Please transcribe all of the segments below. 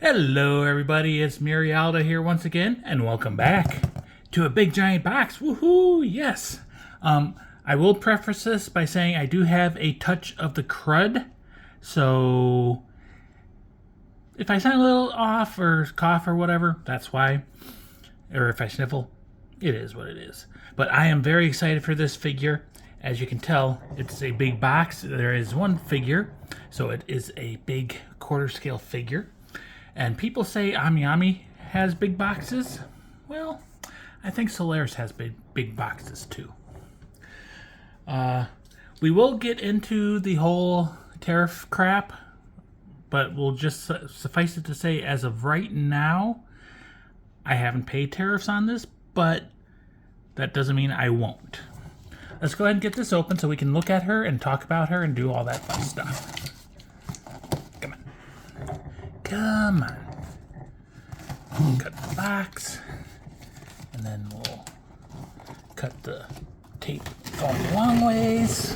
Hello everybody, it's Murialda here once again, and welcome back to a big giant box. Woohoo! Yes. I will preface this by saying I do have a touch of the crud, so if I sound a little off or cough or whatever, that's why. Or if I sniffle, it is what it is. But I am very excited for this figure. As you can tell, it's a big box. There is one figure, so it is a big quarter scale figure. And people say AmiAmi has big boxes. Well, I think Solaris has big boxes too. We will get into the whole tariff crap, but we'll just suffice it to say, as of right now, I haven't paid tariffs on this, but that doesn't mean I won't. Let's go ahead and get this open so we can look at her and talk about her and do all that fun stuff. Come on. Come on. Cut the box, and then we'll cut the tape going a long ways.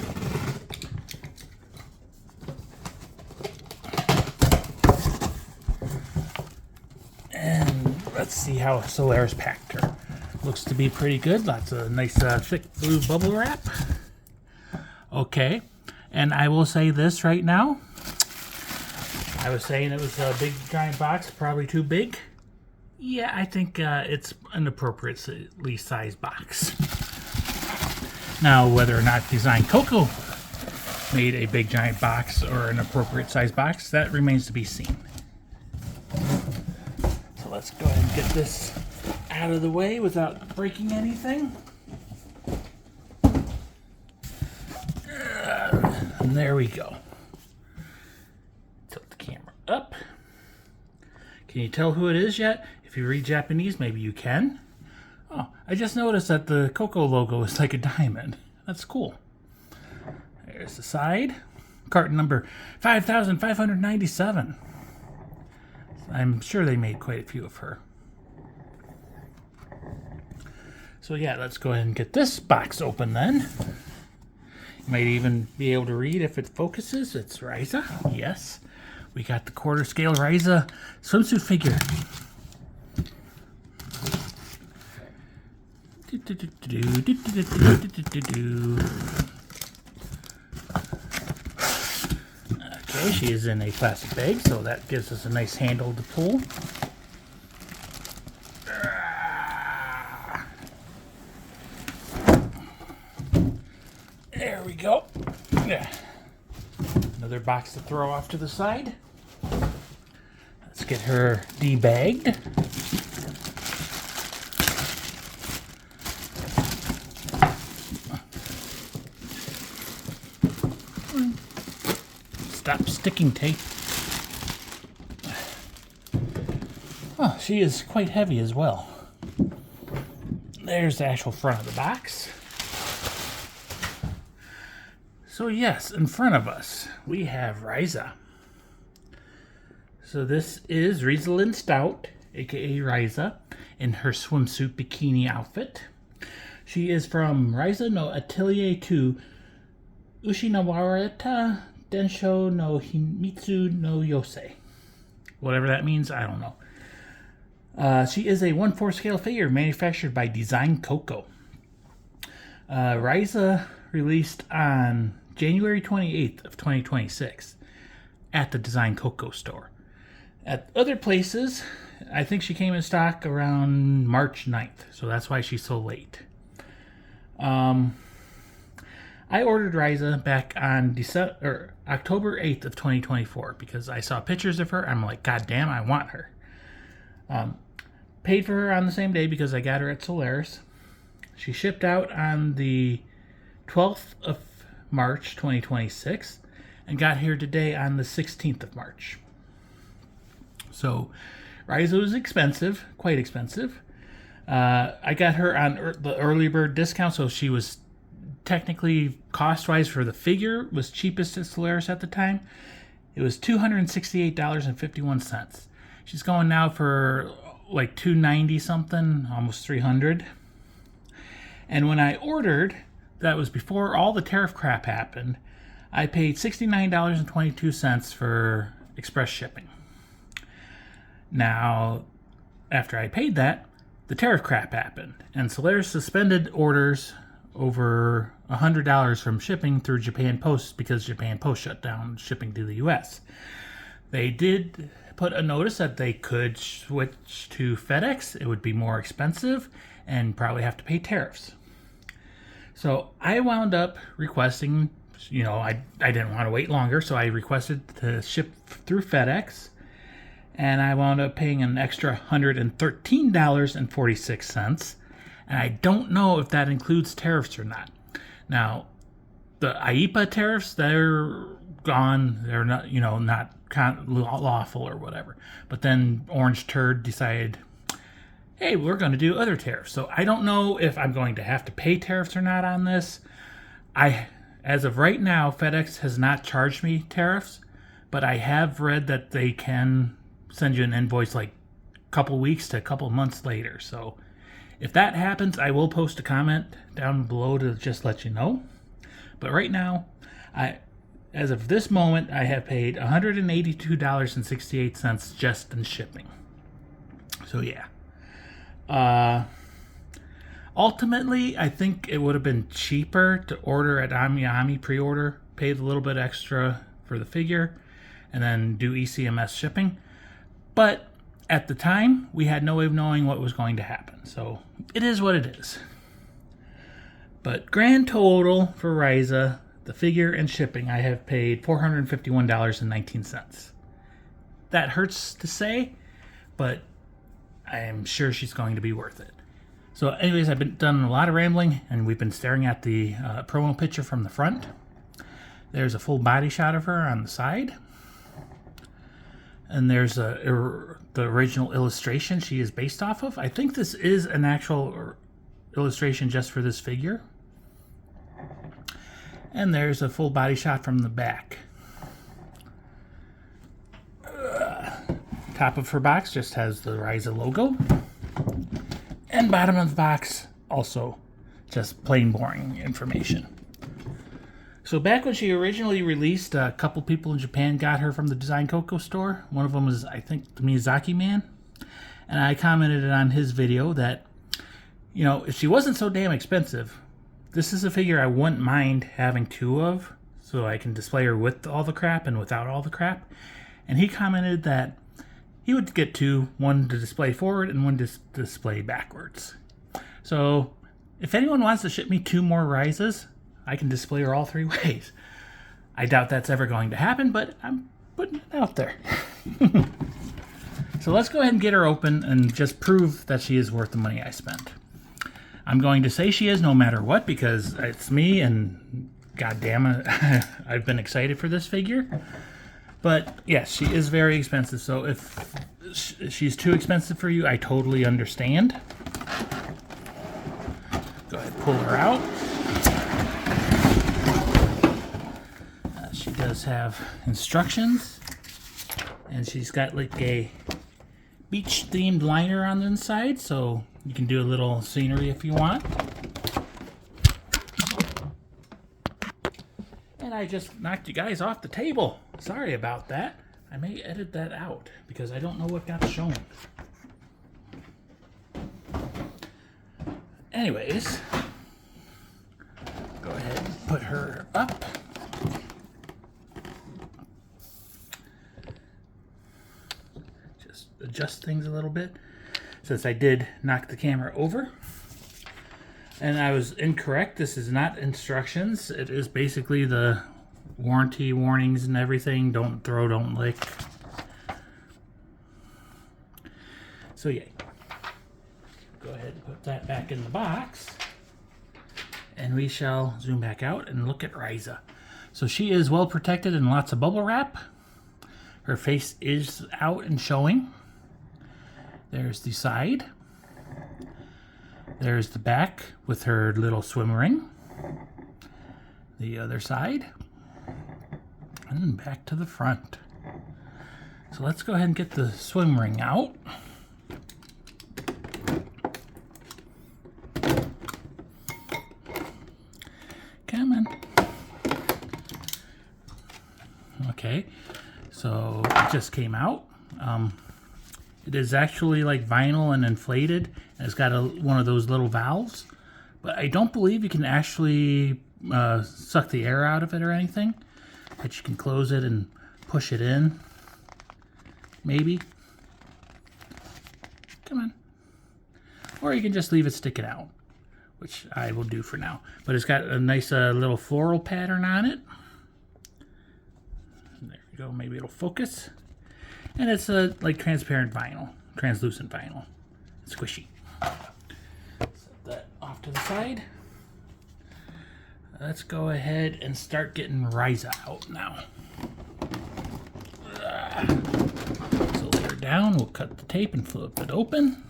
And let's see how Solaris packed her. Looks to be pretty good. Lots of nice thick blue bubble wrap. Okay, and I will say this right now. I was saying it was a big giant box, probably too big. Yeah, I think it's an appropriately sized box. Now, whether or not Design Coco made a big giant box or an appropriate sized box, that remains to be seen. So let's go ahead and get this out of the way without breaking anything. And there we go. Tilt the camera up. Can you tell who it is yet? If you read Japanese, maybe you can. Oh, I just noticed that the Coco logo is like a diamond. That's cool. There's the side. Carton number 5,597. I'm sure they made quite a few of her. So yeah, let's go ahead and get this box open then. You might even be able to read if it focuses. It's Ryza. Yes. We got the quarter scale Ryza swimsuit figure. Okay, she is in a plastic bag, so that gives us a nice handle to pull. There we go. Yeah. Another box to throw off to the side. Let's get her debagged. Stop sticking tape. Oh, she is quite heavy as well. There's the actual front of the box. So yes, in front of us, we have Ryza. So this is Reisalin Stout, aka Ryza, in her swimsuit bikini outfit. She is from Ryza no Atelier to Ushinawareta Denshou no Himitsu no Yousei. Whatever that means, I don't know. She is a 1/4 scale figure manufactured by Design Coco. Ryza released on January 28th of 2026 at the Design Coco store. At other places, I think she came in stock around March 9th, so that's why she's so late. I ordered Ryza back on October 8th of 2024 because I saw pictures of her. I'm like, God damn, I want her. Paid for her on the same day because I got her at Solaris. She shipped out on the 12th of March 2026 and got here today on the 16th of March. So Ryza was expensive, quite expensive. I got her on the early bird discount, so she was technically cost-wise for the figure was cheapest at Solaris at the time. It was $268.51. She's going now for like $290 something, almost $300. And when I ordered, that was before all the tariff crap happened, I paid $69.22 for express shipping. Now, after I paid that, the tariff crap happened. And Solaris suspended orders over $100 from shipping through Japan Post because Japan Post shut down shipping to the US. They did put a notice that they could switch to FedEx. It would be more expensive and probably have to pay tariffs. So I wound up requesting, I didn't want to wait longer, so I requested to ship through FedEx. And I wound up paying an extra $113.46. And I don't know if that includes tariffs or not. Now, the IEEPA tariffs, they're gone. They're not, not lawful or whatever. But then Orange Turd decided, hey, we're going to do other tariffs. So I don't know if I'm going to have to pay tariffs or not on this. As of right now, FedEx has not charged me tariffs, but I have read that they can send you an invoice like a couple weeks to a couple months later. So if that happens, I will post a comment down below to just let you know. But right now, as of this moment, I have paid $182.68 just in shipping. So yeah. Ultimately, I think it would have been cheaper to order at Ami pre-order, pay a little bit extra for the figure, and then do ECMS shipping. But at the time, we had no way of knowing what was going to happen. So it is what it is. But grand total for Ryza, the figure and shipping, I have paid $451.19. That hurts to say, but I am sure she's going to be worth it. So anyways, I've done a lot of rambling, and we've been staring at the promo picture from the front. There's a full body shot of her on the side. And there's the original illustration she is based off of. I think this is an actual illustration just for this figure. And there's a full body shot from the back. Top of her box just has the Ryza logo. And bottom of the box, also just plain boring information. So back when she originally released, a couple people in Japan got her from the Design Coco store. One of them was, I think, the Miyazaki man. And I commented on his video that, if she wasn't so damn expensive, this is a figure I wouldn't mind having two of, so I can display her with all the crap and without all the crap. And he commented that he would get two, one to display forward and one to display backwards. So if anyone wants to ship me two more Ryzas, I can display her all three ways. I doubt that's ever going to happen, but I'm putting it out there. So let's go ahead and get her open and just prove that she is worth the money I spent. I'm going to say she is no matter what, because it's me, and god damn it, I've been excited for this figure. But yes, she is very expensive, so if she's too expensive for you, I totally understand. Go ahead and pull her out. She does have instructions, and she's got like a beach themed liner on the inside, so you can do a little scenery if you want. And I just knocked you guys off the table. Sorry about that. I may edit that out because I don't know what got shown. Anyways, go ahead and put her up. Just adjust things a little bit since I did knock the camera over. And I was incorrect. This is not instructions. It is basically the warranty warnings and everything. Don't throw, don't lick. So yeah. Go ahead and put that back in the box. And we shall zoom back out and look at Ryza. So she is well protected in lots of bubble wrap. Her face is out and showing. There's the side. There's the back with her little swim ring. The other side. And back to the front. So let's go ahead and get the swim ring out. Come on. Okay, so it just came out. It is actually like vinyl and inflated, and it's got one of those little valves. But I don't believe you can actually suck the air out of it or anything. But you can close it and push it in. Maybe. Come on. Or you can just leave it sticking out, which I will do for now. But it's got a nice little floral pattern on it. There we go. Maybe it'll focus. And it's like transparent vinyl, translucent vinyl. It's squishy. Set that off to the side. Let's go ahead and start getting Ryza out now. So lay her down. We'll cut the tape and flip it open.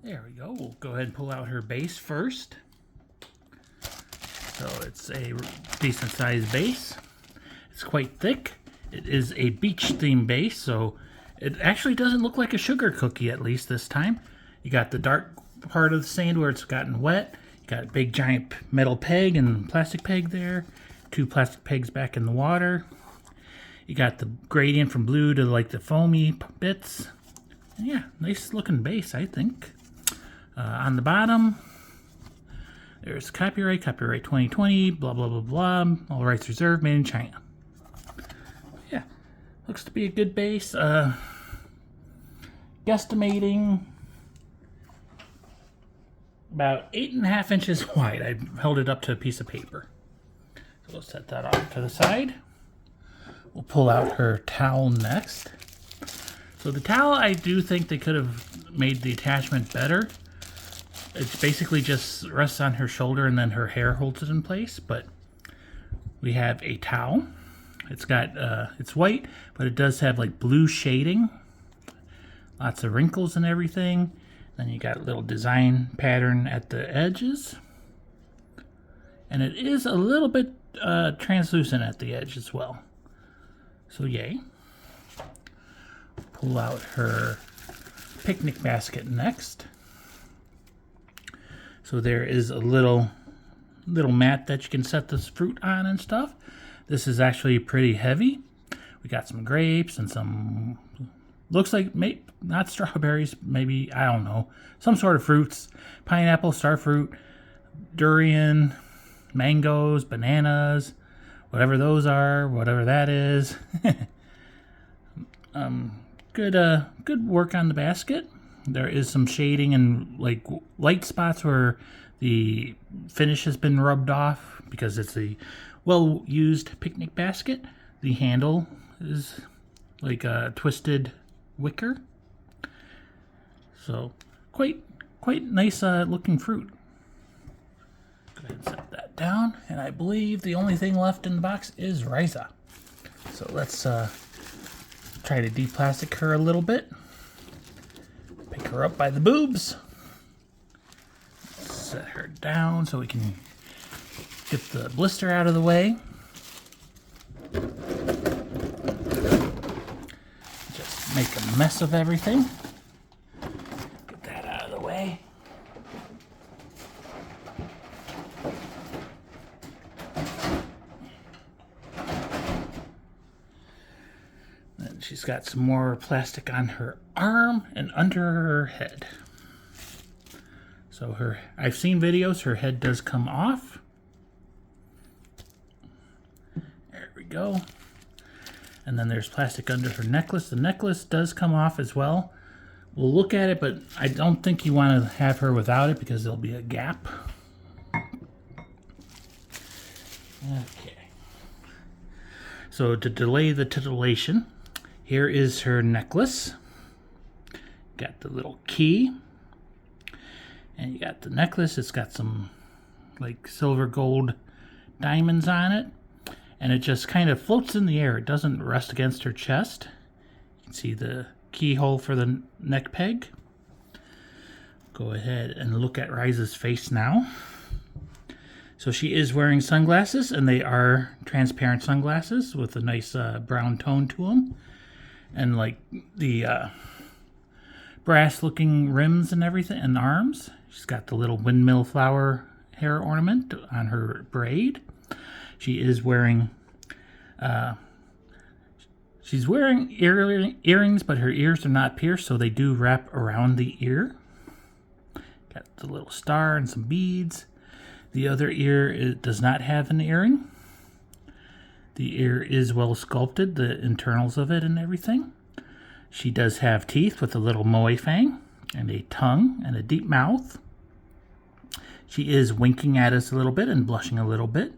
There we go. We'll go ahead and pull out her base first. So it's a decent sized base. It's quite thick. It is a beach theme base, so it actually doesn't look like a sugar cookie, at least this time. You got the dark part of the sand where it's gotten wet. You got a big giant metal peg and plastic peg there. 2 plastic pegs back in the water. You got the gradient from blue to like the foamy bits. And yeah, nice looking base, I think. On the bottom, there's copyright 2020, blah, blah, blah, blah. All rights reserved, made in China. Yeah, looks to be a good base. Guesstimating about 8.5 inches wide. I held it up to a piece of paper. So we'll set that off to the side. We'll pull out her towel next. So the towel, I do think they could have made the attachment better. It's basically just rests on her shoulder and then her hair holds it in place. But we have a towel. It's got, it's white, but it does have like blue shading. Lots of wrinkles and everything. Then you got a little design pattern at the edges. And it is a little bit translucent at the edge as well. So yay. Pull out her picnic basket next. So there is a little mat that you can set this fruit on and stuff. This is actually pretty heavy. We got some grapes and some, looks like not strawberries, maybe, I don't know, some sort of fruits. Pineapple, starfruit, durian, mangoes, bananas, whatever those are, whatever that is. Good work on the basket. There is some shading and like light spots where the finish has been rubbed off because it's a well-used picnic basket. The handle is like a twisted wicker. So quite nice looking fruit. Go ahead and set that down. And I believe the only thing left in the box is Ryza. So let's try to deplastic her a little bit. Pick her up by the boobs. Set her down so we can get the blister out of the way. Just make a mess of everything. Get that out of the way. Then she's got some more plastic on her arm and under her head. So I've seen videos, her head does come off. There we go. And then there's plastic under her necklace. The necklace does come off as well. We'll look at it, but I don't think you want to have her without it because there'll be a gap. Okay. So to delay the titillation, here is her necklace. Got the little key. And you got the necklace. It's got some like silver gold diamonds on it. And it just kind of floats in the air. It doesn't rest against her chest. You can see the keyhole for the neck peg. Go ahead and look at Ryza's face now. So she is wearing sunglasses, and they are transparent sunglasses with a nice brown tone to them. And like the brass looking rims and everything, and arms. She's got the little windmill flower hair ornament on her braid. She is wearing She's wearing earrings, but her ears are not pierced, so they do wrap around the ear. Got the little star and some beads. The other ear does not have an earring. The ear is well sculpted, the internals of it and everything. She does have teeth with a little moe fang and a tongue and a deep mouth. She is winking at us a little bit and blushing a little bit.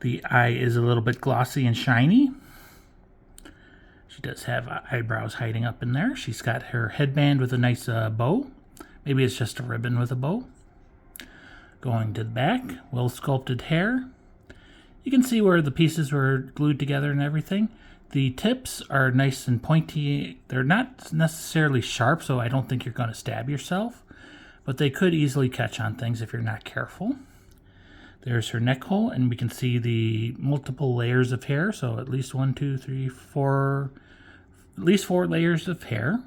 The eye is a little bit glossy and shiny. She does have eyebrows hiding up in there. She's got her headband with a nice bow. Maybe it's just a ribbon with a bow. Going to the back, well sculpted hair. You can see where the pieces were glued together and everything. The tips are nice and pointy. They're not necessarily sharp, so I don't think you're going to stab yourself. But they could easily catch on things if you're not careful. There's her neck hole, and we can see the multiple layers of hair. So at least 1, 2, 3, 4... At least 4 layers of hair.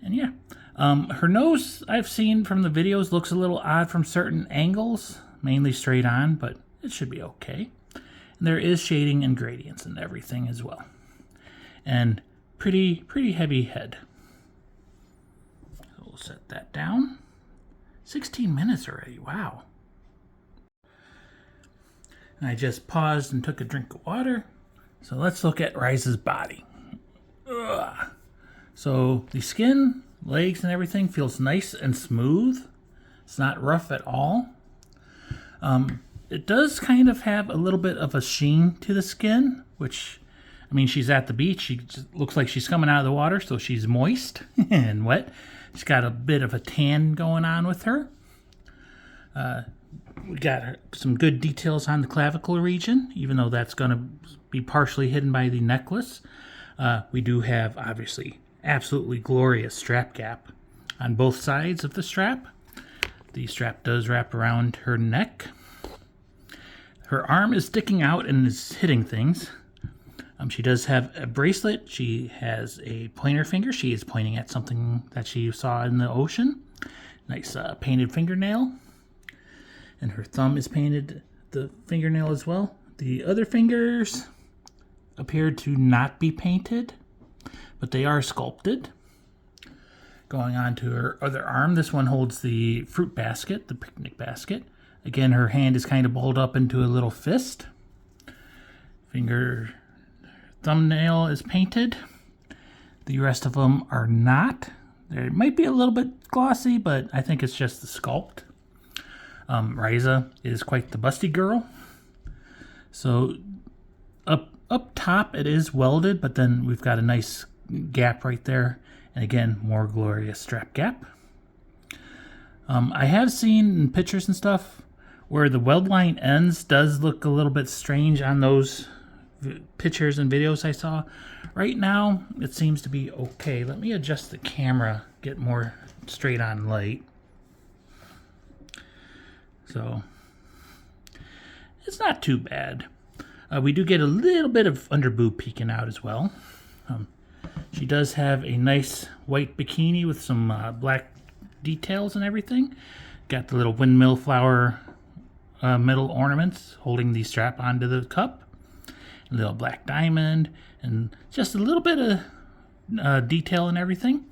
And yeah. Her nose, I've seen from the videos, looks a little odd from certain angles. Mainly straight on, but it should be okay. And there is shading and gradients and everything as well. And pretty heavy head. So we'll set that down. 16 minutes already, wow. And I just paused and took a drink of water. So let's look at Ryza's body. Ugh. So the skin, legs, and everything feels nice and smooth. It's not rough at all. It does kind of have a little bit of a sheen to the skin, which, I mean, she's at the beach. She just looks like she's coming out of the water, so she's moist and wet. She's got a bit of a tan going on with her. We got some good details on the clavicle region, even though that's going to be partially hidden by the necklace. We do have, obviously, absolutely glorious strap gap on both sides of the strap. The strap does wrap around her neck. Her arm is sticking out and is hitting things. She does have a bracelet. She has a pointer finger. She is pointing at something that she saw in the ocean. Nice painted fingernail. And her thumb is painted, the fingernail as well. The other fingers appear to not be painted, but they are sculpted. Going on to her other arm, this one holds the fruit basket, the picnic basket. Again, her hand is kind of balled up into a little fist. Thumbnail is painted. The rest of them are not. They might be a little bit glossy, but I think it's just the sculpt. Ryza is quite the busty girl. So up top it is welded, but then we've got a nice gap right there. And again, more glorious strap gap. I have seen in pictures and stuff where the weld line ends does look a little bit strange on those pictures and videos I saw. Right now, it seems to be okay. Let me adjust the camera, get more straight on light. So, it's not too bad. We do get a little bit of under boob peeking out as well. She does have a nice white bikini with some black details and everything. Got the little windmill flower middle ornaments holding the strap onto the cup. A little black diamond and just a little bit of detail and everything.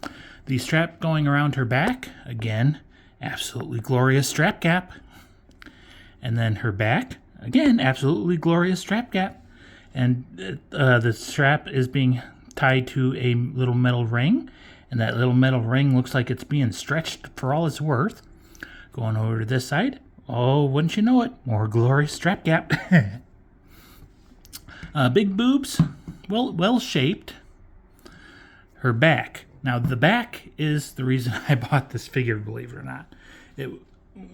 The strap going around her back, again, absolutely glorious strap gap. And then her back, again, absolutely glorious strap gap. And the strap is being tied to a little metal ring. And that little metal ring looks like it's being stretched for all it's worth. Going over to this side. Oh, wouldn't you know it, more glorious strap gap. Big boobs, well shaped. Her back. Now the back is the reason I bought this figure, believe it or not.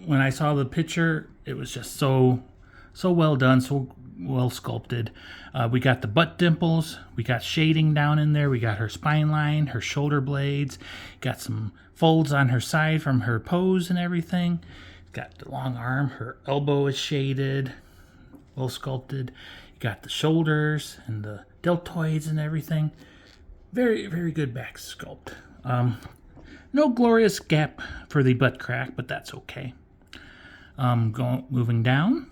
When I saw the picture, it was just so well done, so well sculpted. We got the butt dimples, we got shading down in there, we got her spine line, her shoulder blades, got some folds on her side from her pose and everything. Got the long arm, her elbow is shaded, well sculpted. You got the shoulders and the deltoids and everything. Very, very good back sculpt. No glorious gap for the butt crack, but that's okay. Moving down.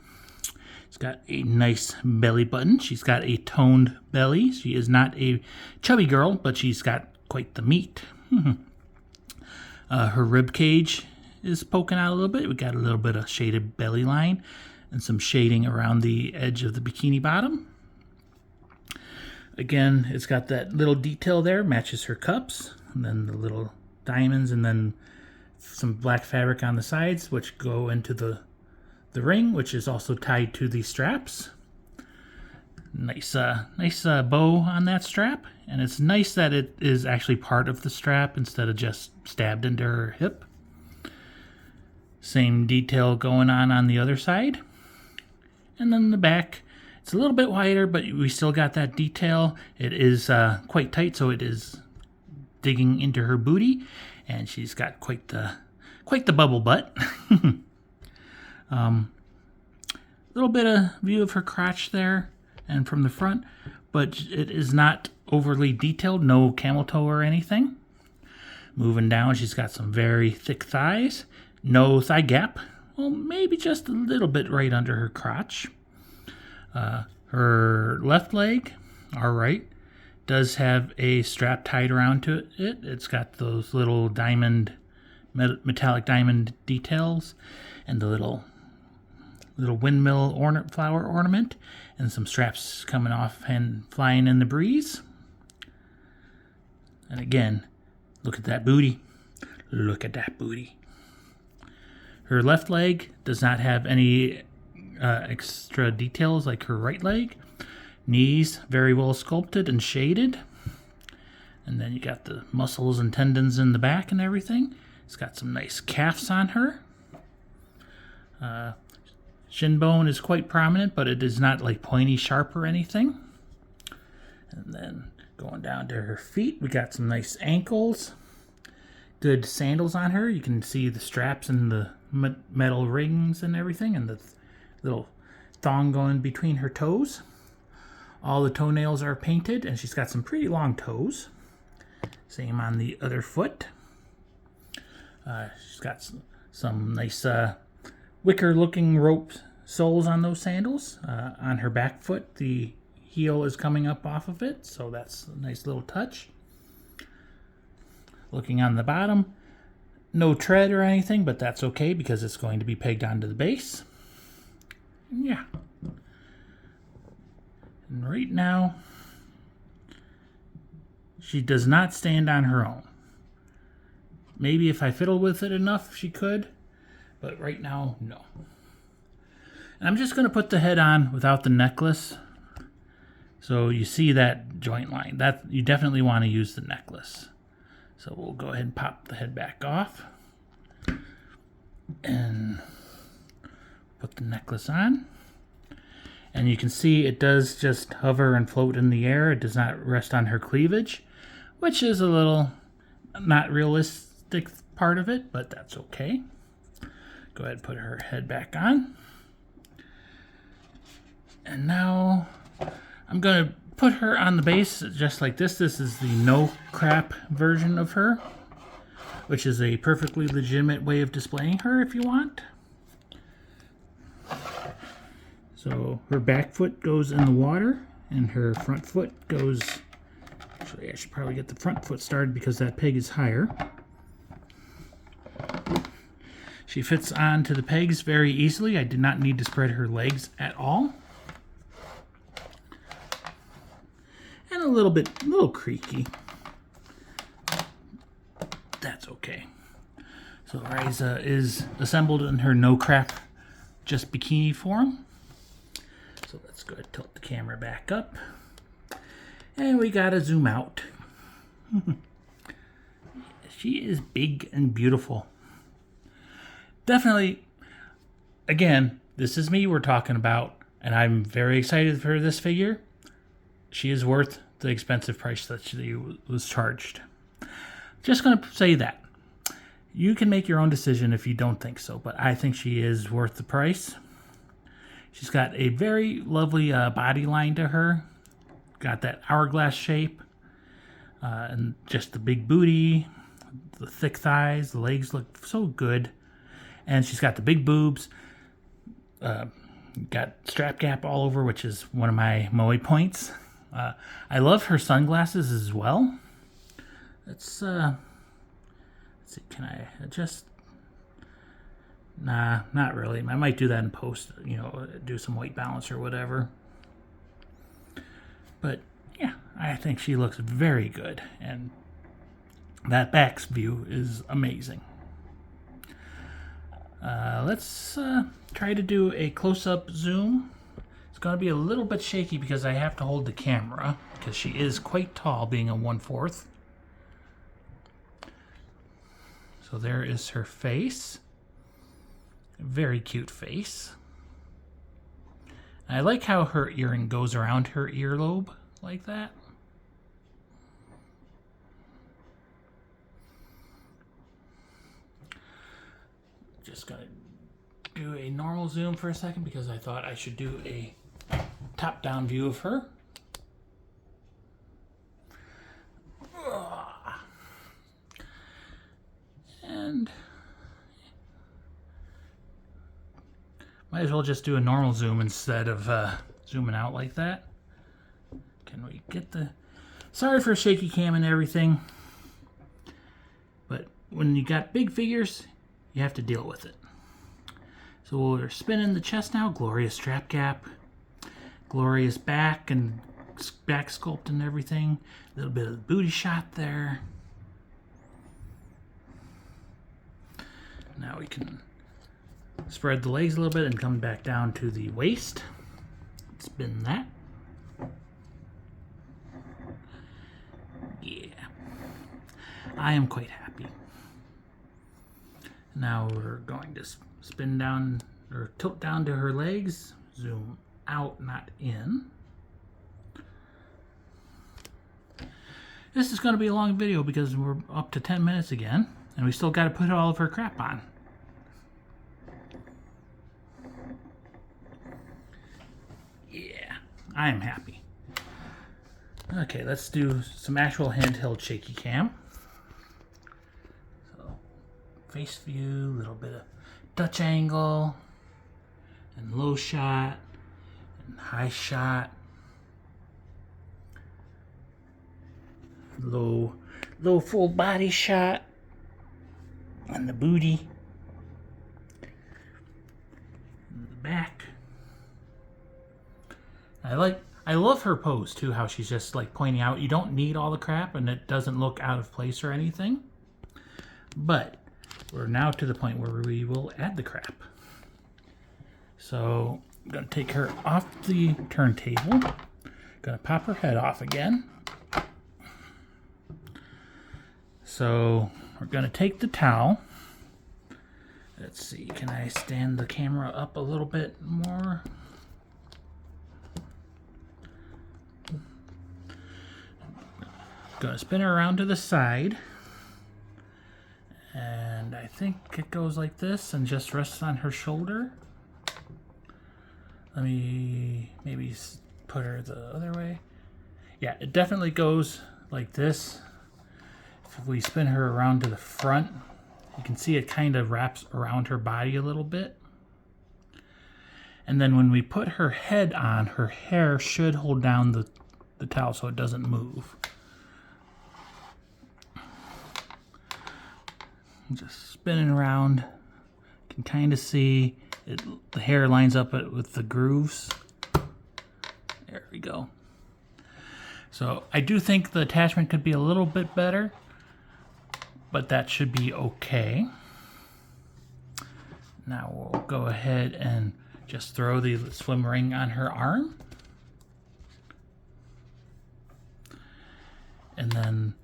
It's got a nice belly button. She's got a toned belly. She is not a chubby girl, but she's got quite the meat. Her rib cage is poking out a little bit. We got a little bit of shaded belly line and some shading around the edge of the bikini bottom. Again, it's got that little detail there, matches her cups, and then the little diamonds, and then some black fabric on the sides, which go into the ring, which is also tied to the straps. Nice bow on that strap, and it's nice that it is actually part of the strap instead of just stabbed into her hip. Same detail going on the other side. And then the back, it's a little bit wider, but we still got that detail. It is quite tight, so it is digging into her booty, and she's got quite the bubble butt. Little bit of view of her crotch there and from the front, but it is not overly detailed, no camel toe or anything. Moving down, she's got some very thick thighs, no thigh gap, well, maybe just a little bit right under her crotch. Her left leg, all right, does have a strap tied around to it. It's got those little metallic diamond details and the little windmill flower ornament, and some straps coming off and flying in the breeze. And again, look at that booty. Look at that booty. Her left leg does not have any extra details like her right leg. Knees very well sculpted and shaded. And then you got the muscles and tendons in the back and everything. It's got some nice calves on her. Shin bone is quite prominent, but it is not like pointy sharp or anything. And then going down to her feet, we got some nice ankles. Good sandals on her. You can see the straps and the metal rings and everything, and the little thong going between her toes. All the toenails are painted, and she's got some pretty long toes. Same on the other foot. She's got some nice wicker-looking rope soles on those sandals. On her back foot, the heel is coming up off of it, so that's a nice little touch. Looking on the bottom, no tread or anything, but that's okay because it's going to be pegged onto the base. Yeah. And right now, she does not stand on her own. Maybe if I fiddle with it enough, she could. But right now, no. And I'm just going to put the head on without the necklace. So you see that joint line. That you definitely want to use the necklace. So we'll go ahead and pop the head back off. And put the necklace on. And you can see it does just hover and float in the air. It does not rest on her cleavage, which is a little not realistic part of it, but that's okay. Go ahead and put her head back on. And now I'm going to put her on the base just like this. This is the no crap version of her, which is a perfectly legitimate way of displaying her if you want. So her back foot goes in the water and her front foot goes, actually I should probably get the front foot started because that peg is higher. She fits onto the pegs very easily. I did not need to spread her legs at all. And a little creaky. That's okay. So Ryza is assembled in her no crap, just bikini form. So let's go ahead and tilt the camera back up. And we gotta zoom out. She is big and beautiful. Definitely, again, this is me we're talking about, and I'm very excited for this figure. She is worth the expensive price that she was charged. Just going to say that. You can make your own decision if you don't think so, but I think she is worth the price. She's got a very lovely body line to her. Got that hourglass shape, and just the big booty, the thick thighs, the legs look so good. And she's got the big boobs, Got strap gap all over, which is one of my Moe points. I love her sunglasses as well. Let's see, can I adjust? Nah, not really. I might do that in post, you know, do some white balance or whatever. But yeah, I think she looks very good, and that back view is amazing. Let's try to do a close-up zoom. It's going to be a little bit shaky because I have to hold the camera because she is quite tall, being a 1/4. So there is her face. Very cute face. I like how her earring goes around her earlobe like that. Just gonna do a normal zoom for a second because I thought I should do a top-down view of her. And might as well just do a normal zoom instead of zooming out like that. Can we get the... Sorry for shaky cam and everything, but when you got big figures, you have to deal with it. So we're spinning the chest now. Glorious strap gap, glorious back and back sculpt and everything. A little bit of the booty shot there. Now we can spread the legs a little bit and come back down to the waist. Spin that. Yeah. I am quite happy. Now we're going to spin down or tilt down to her legs. Zoom out, not in. This is going to be a long video because we're up to 10 minutes again, and we still got to put all of her crap on. Yeah, I am happy. Okay, let's do some actual handheld shaky cam. So, face view, a little bit of Dutch angle, and low shot, and high shot. Low full body shot on the booty, and the back. I love her pose too, how she's just like pointing out you don't need all the crap and it doesn't look out of place or anything. But we're now to the point where we will add the crap. So I'm gonna take her off the turntable. Gonna pop her head off again. So we're going to take the towel. Let's see, can I stand the camera up a little bit more? Going to spin her around to the side. And I think it goes like this and just rests on her shoulder. Let me maybe put her the other way. Yeah, it definitely goes like this. If we spin her around to the front, you can see it kind of wraps around her body a little bit. And then when we put her head on, her hair should hold down the towel so it doesn't move. Just spinning around, you can kind of see it, the hair lines up with the grooves. There we go. So I do think the attachment could be a little bit better, but that should be okay. Now we'll go ahead and just throw the swim ring on her arm. And then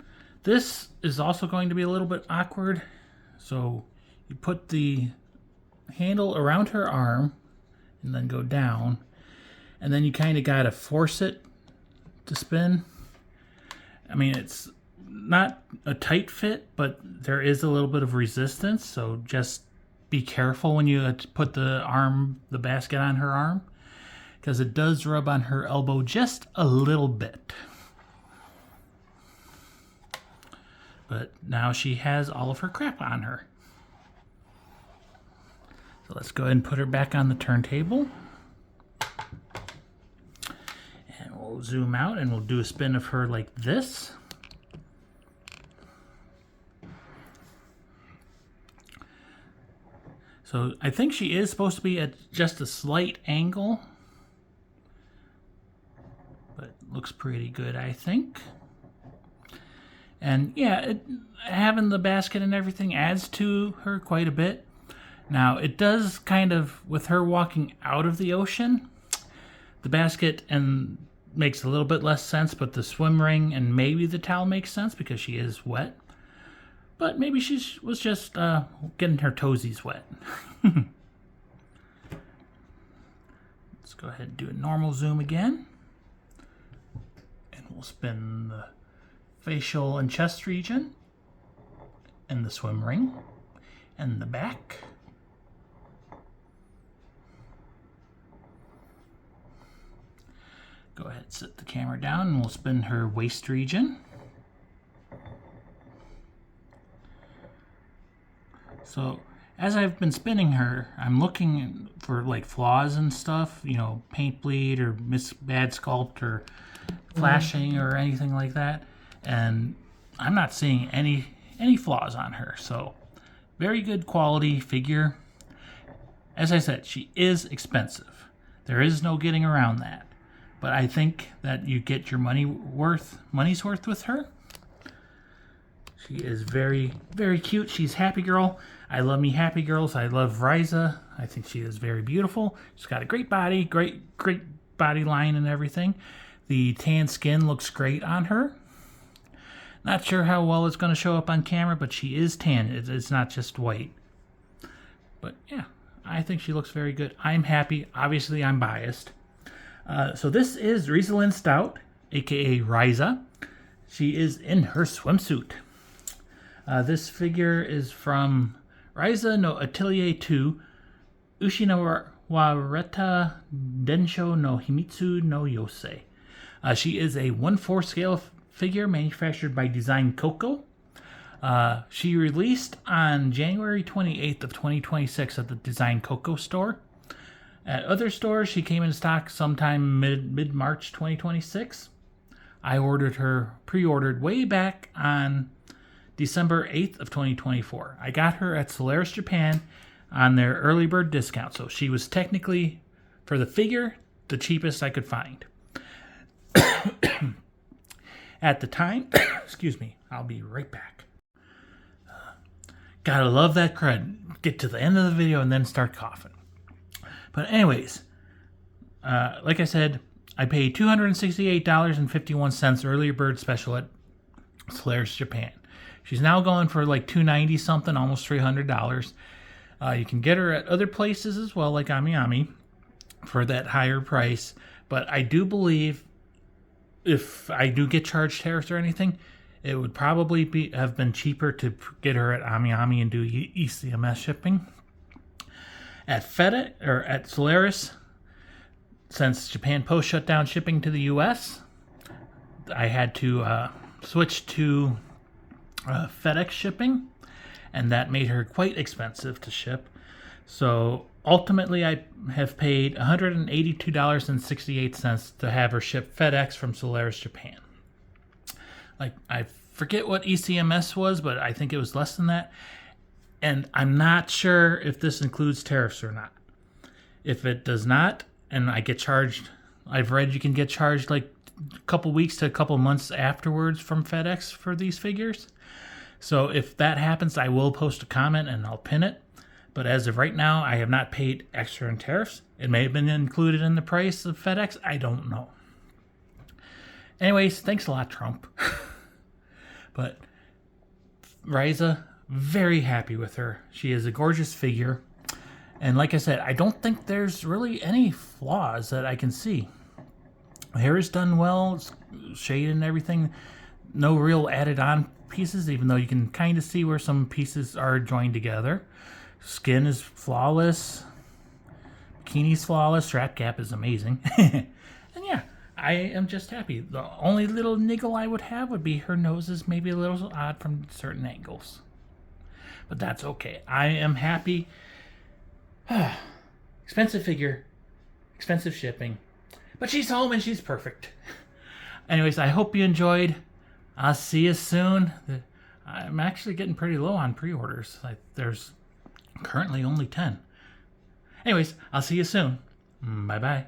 this is also going to be a little bit awkward. So you put the handle around her arm and then go down. And then you kind of got to force it to spin. I mean, it's not a tight fit, but there is a little bit of resistance, so just be careful when you put the basket on her arm, because it does rub on her elbow just a little bit. But now she has all of her crap on her. So let's go ahead and put her back on the turntable. we'll zoom out and we'll do a spin of her like this. So I think she is supposed to be at just a slight angle, but looks pretty good, I think. And yeah, having the basket and everything adds to her quite a bit. Now it does kind of, with her walking out of the ocean, the basket and makes a little bit less sense, but the swim ring and maybe the towel makes sense because she is wet. But maybe she was just getting her toesies wet. Let's go ahead and do a normal zoom again. And we'll spin the facial and chest region. And the swim ring. And the back. Go ahead and set the camera down and we'll spin her waist region. So as I've been spinning her, I'm looking for like flaws and stuff, you know, paint bleed or bad sculpt or flashing or anything like that. And I'm not seeing any flaws on her. So very good quality figure. As I said, she is expensive. There is no getting around that. But I think that you get your money's worth with her. She is very, very cute. She's happy girl. I love me happy girls. I love Ryza. I think she is very beautiful. She's got a great body, great body line and everything. The tan skin looks great on her. Not sure how well it's going to show up on camera, but she is tan. It's not just white. But yeah, I think she looks very good. I'm happy. Obviously, I'm biased. So this is Reisalin Stout, aka Ryza. She is in her swimsuit. This figure is from Ryza no Atelier 2, Ushinawareta Denshou no Himitsu no Yousei. She is a 1/4 scale figure manufactured by Design Coco. She released on January 28th of 2026 at the Design Coco store. At other stores, she came in stock sometime mid-March 2026. I pre-ordered way back on December 8th of 2024. I got her at Solaris Japan on their early bird discount, so she was technically, for the figure, the cheapest I could find. At the time, excuse me, I'll be right back. Gotta love that cred. Get to the end of the video and then start coughing. But anyways, like I said, I paid $268.51 earlier bird special at Solaris Japan. She's now going for like $290 something, almost $300. You can get her at other places as well, like AmiAmi, for that higher price. But I do believe if I do get charged tariffs or anything, it would probably have been cheaper to get her at AmiAmi and do ECMS shipping. At FedEx or at Solaris, since Japan Post shut down shipping to the U.S., I had to switch to FedEx shipping, and that made her quite expensive to ship. So ultimately, I have paid $182.68 to have her shipped FedEx from Solaris Japan. Like, I forget what ECMS was, but I think it was less than that. And I'm not sure if this includes tariffs or not. If it does not, and I get charged, I've read you can get charged like a couple weeks to a couple months afterwards from FedEx for these figures. So if that happens, I will post a comment and I'll pin it. But as of right now, I have not paid extra in tariffs. It may have been included in the price of FedEx. I don't know. Anyways, thanks a lot, Trump. But Ryza, very happy with her. She is a gorgeous figure. And like I said, I don't think there's really any flaws that I can see. The hair is done well, it's shaded and everything. No real added on pieces, even though you can kind of see where some pieces are joined together. Skin is flawless. Bikini's flawless. Strap gap is amazing. And yeah, I am just happy. The only little niggle I would have would be her nose is maybe a little odd from certain angles. But that's okay. I am happy. Expensive figure. Expensive shipping. But she's home and she's perfect. Anyways, I hope you enjoyed. I'll see you soon. I'm actually getting pretty low on pre-orders. There's currently only 10. Anyways, I'll see you soon. Bye-bye.